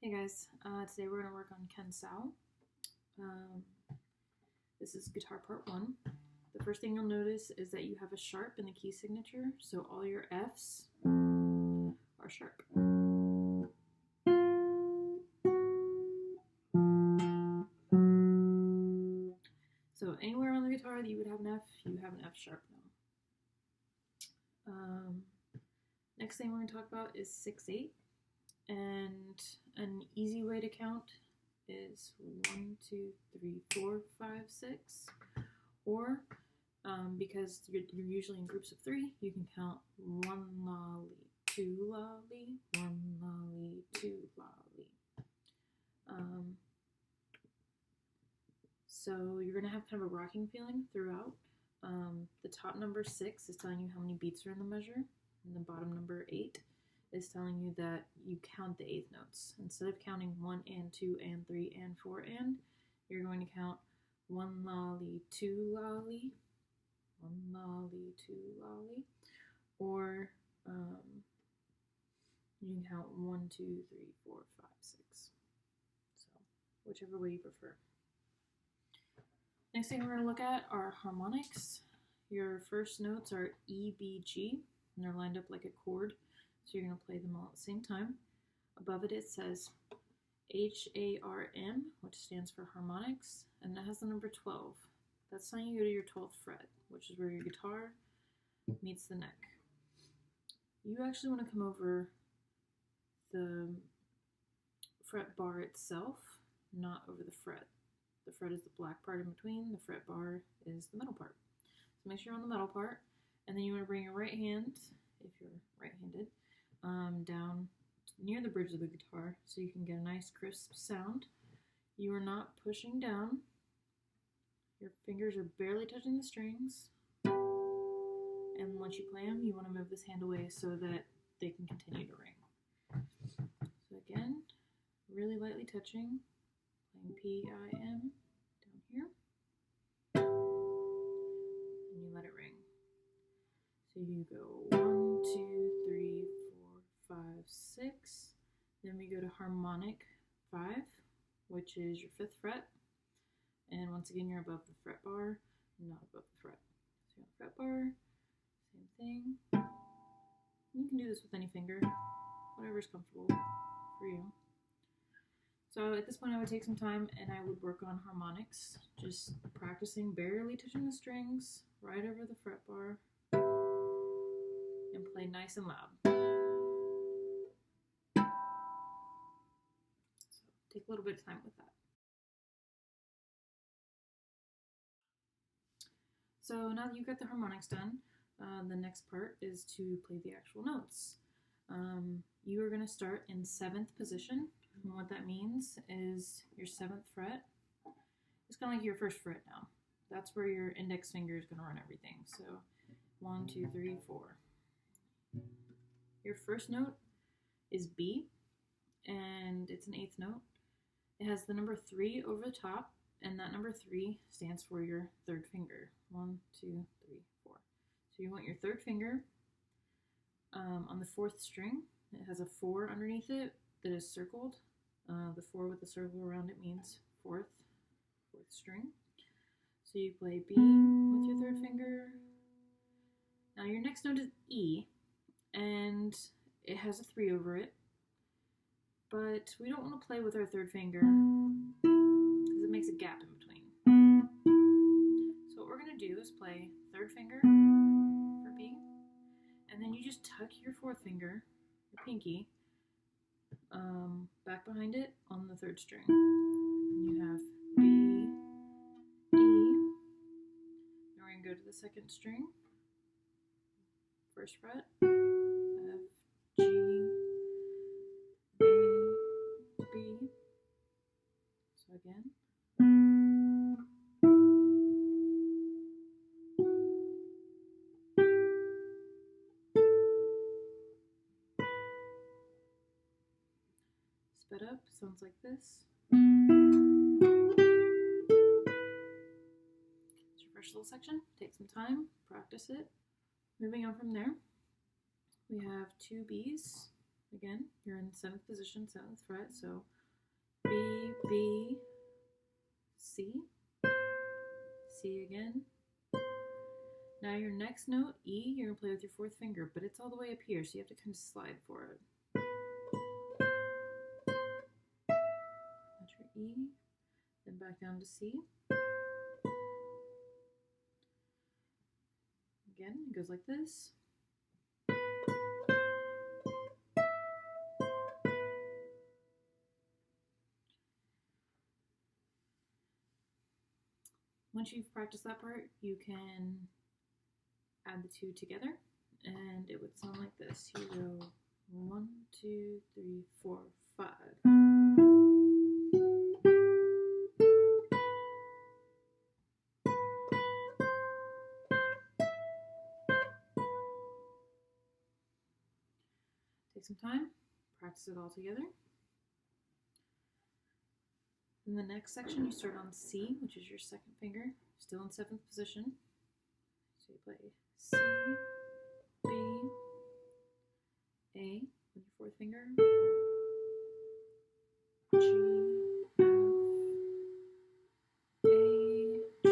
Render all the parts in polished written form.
Hey guys, today we're going to work on Cançao. This is guitar part 1. The first thing you'll notice is that you have a sharp in the key signature, so all your Fs are sharp. So anywhere on the guitar that you would have an F, you have an F sharp now. Next thing we're going to talk about is 6/8. And an easy way to count is 1, 2, 3, 4, 5, 6. Or because you're usually in groups of 3, you can count 1 lolly, 2 lolly, 1 lolly, 2 lolly. So you're going to have kind of a rocking feeling throughout. The top number 6 is telling you how many beats are in the measure, and the bottom number 8 is telling you that you count the 8th notes. Instead of counting 1 and 2 and 3 and 4 and, you're going to count 1 lolly, 2 lolly, 1 lolly, 2 lolly, or you can count 1, 2, 3, 4, 5, 6. So whichever way you prefer. Next thing we're going to look at are harmonics. Your first notes are E, B, G, and they're lined up like a chord. So you're going to play them all at the same time. Above it, it says H-A-R-M, which stands for harmonics, and that has the number 12. That's telling you to go to your 12th fret, which is where your guitar meets the neck. You actually want to come over the fret bar itself, not over the fret. The fret is the black part in between, the fret bar is the middle part. So make sure you're on the middle part, and then you want to bring your right hand, if you're right-handed, down near the bridge of the guitar so you can get a nice crisp sound. You are not pushing down. Your fingers are barely touching the strings. And once you play them, you want to move this hand away so that they can continue to ring. So again, really lightly touching, playing P-I-M down here. And you let it ring. So you go 1, 2, 3, 4, 5, 6. Then we go to harmonic 5, which is your 5th fret. And once again, you're above the fret bar, not above the fret. So you're on the fret bar, same thing. You can do this with any finger, whatever's comfortable for you. So at this point, I would take some time and I would work on harmonics, just practicing barely touching the strings, right over the fret bar, and play nice and loud. So take a little bit of time with that. So now that you've got the harmonics done, the next part is to play the actual notes. You are going to start in 7th position, and what that means is your 7th fret is kind of like your 1st fret now. That's where your index finger is going to run everything. So 1, 2, 3, 4. Your first note is B, and it's an 8th note. It has the number 3 over the top, and that number 3 stands for your 3rd finger. 1, 2, 3, 4. So you want your 3rd finger on the 4th string. It has a 4 underneath it that is circled. The 4 with the circle around it means 4th string. So you play B with your 3rd finger. Now your next note is E, and it has a 3 over it, but we don't want to play with our 3rd finger because it makes a gap in between. So what we're going to do is play 3rd finger for B, and then you just tuck your 4th finger, your pinky, back behind it on the 3rd string. And you have B, E, and we're going to go to the 2nd string, 1st fret, F, G, A, B. So again. Sped up, sounds like this. It's your first little section. Take some time, practice it. Moving on from there, we have 2 Bs, again, you're in the 7th position, 7th fret, so B, B, C, C again. Now your next note, E, you're going to play with your 4th finger, but it's all the way up here, so you have to kind of slide for it. That's your E, then back down to C. Again, it goes like this. Once you've practiced that part, you can add the two together, and it would sound like this. You go 1, 2, 3, 4, 5. Take some time, practice it all together. In the next section, you start on C, which is your 2nd finger, still in 7th position. So you play C, B, A with your 4th finger, G, F, A, G,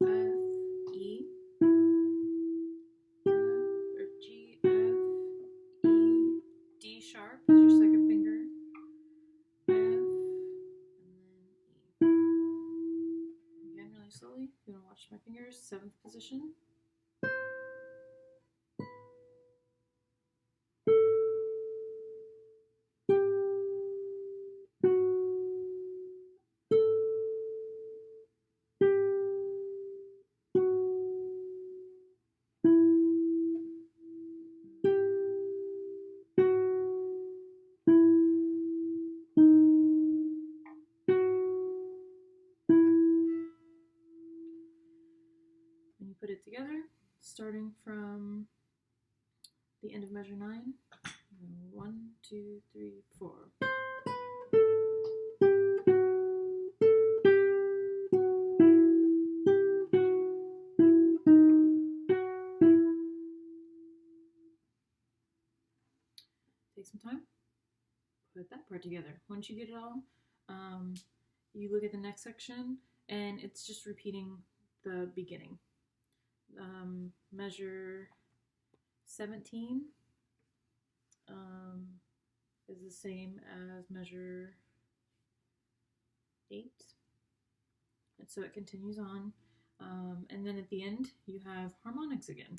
F, E, or G, F, E, D sharp is your 2nd finger, F, and then E. Again, really slowly. You want to watch my fingers. 7th position. When you put it together, starting from the end of measure 9, 1, 2, 3, 4. Take some time, put that part together. Once you get it all, you look at the next section, and it's just repeating the beginning. Measure 17 is the same as measure 8, and so it continues on, and then at the end you have harmonics again,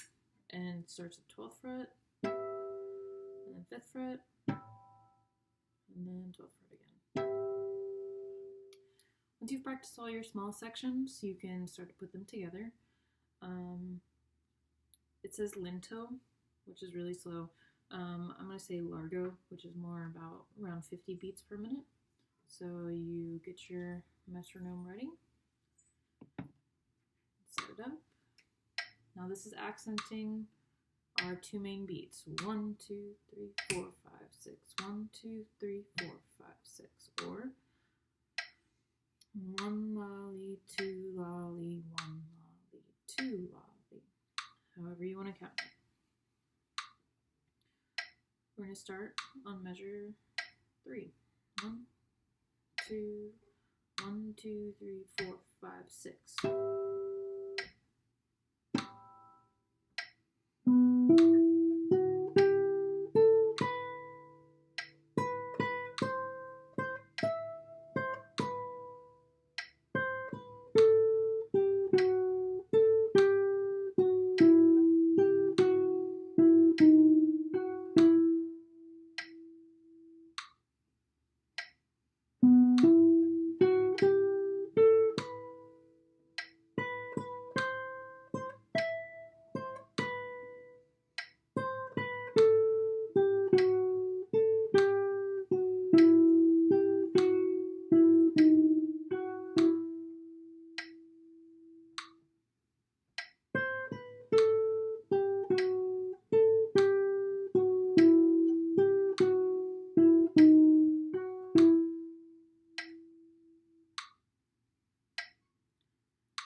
and it starts at 12th fret, and then 5th fret, and then 12th fret again. Once you've practiced all your small sections, you can start to put them together. It says lento, which is really slow. I'm going to say largo, which is more about around 50 beats per minute. So you get your metronome ready, set it up. Now this is accenting our 2 main beats. 1, 2, 3, 4, 5, 6. 1, 2, 3, 4, 5, 6. Or 1 lolly, 2 lolly, 1 lolly, 2 lolly. However you want to count it. We're going to start on measure 3. 1, 2, 1, 2, 3, 4, 5, 6.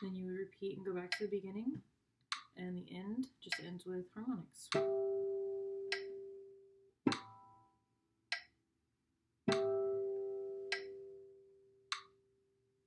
Then you would repeat and go back to the beginning, and the end just ends with harmonics.